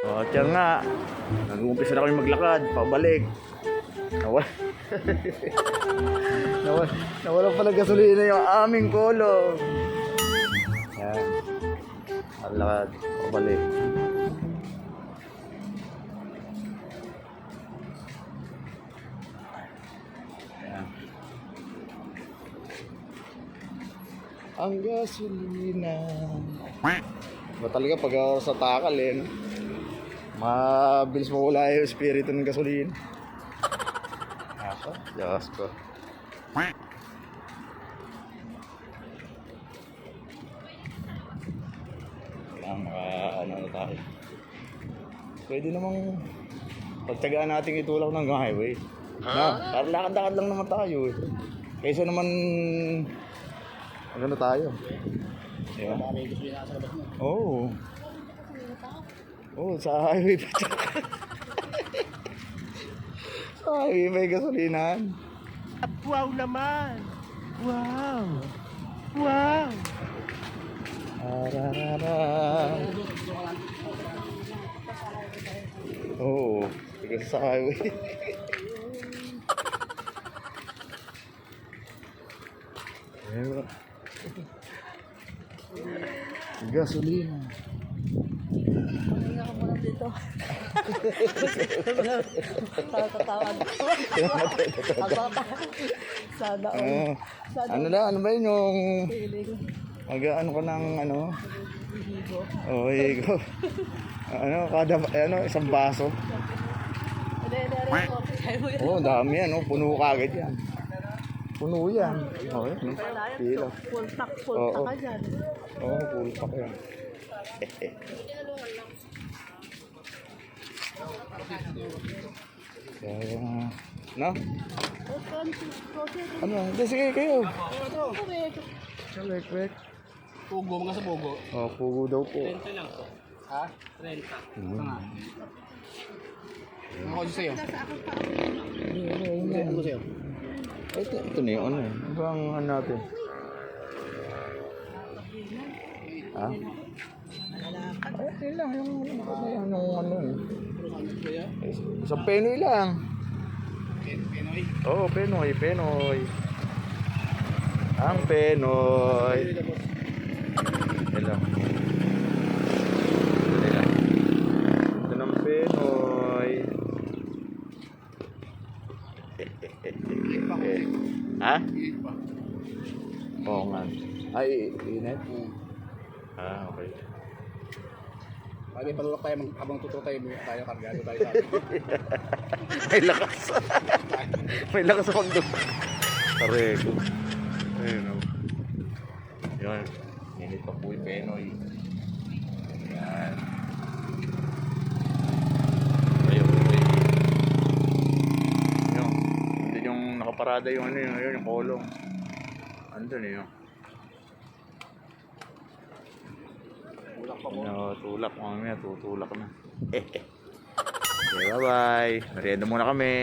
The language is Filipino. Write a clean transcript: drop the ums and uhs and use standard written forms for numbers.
At yan nga, nag-uumpisa na kami maglakad, pabalik. Nawala pala gasolina yung aming kolong. Yan. Alakad, pabalik. Yan. Ang gasolina. Ba talaga pag sa takal eh, no? Mabilis mawala yung espiritu ng gasolina. Ako? Diyos ko. Ano na tayo. Pwede namang pagtagaan natin itulak ng highway. Na, para lakad-lakad lang naman tayo eh. Kaysa naman ano tayo. Diba? Oo. Oh, sa highway pa siya. Sa highway may gasolinahan. Wow naman! Wow! Wow! Ararara. Oo, tigas sa highway. Gasolina. Hindi ako muna dito. Tatawag. Sana all. Ano na, ano ba yun yung Feeling. mag-ano ka ng ano? Higo. Oh, higo. Ano, kada isang baso. Oh, dami yan, oh. Puno kagad yan. Puno yan. Oh, yan. Pila. Full pack Oo. ka dyan. Oh, full pack yan. Kaya, no? Ano? Hindi, sige kayo. Correct. Pugo, mga sa pugo. Oh, pugo daw po. 30 lang po. Ha? 30. Nga. Ano ko sa'yo? Ano ko sa'yo? Ito na yung ano eh. Ano bang ano natin? Ha? Ay, lang. Yung ano eh. Isang Penoy lang. Pinoy? Oo, Penoy. Ang Penoy. Hello. Ito ng Penoy. Ha? Oo nga. Ay, init? Ah, okay. Pwede palulak tayo habang tuto tayo kargado tayo sa May lakas. May lakas akong doon. Tareko. Ayun o. Yun. Init pa po yung Penoy. Yan. Ayun. Yun. Andun yung nakaparada yung ano yun. Yung kolong. Andun eh yun. Tulak. Mamaya tutulak na. Okay, bye-bye. Merienda muna kami.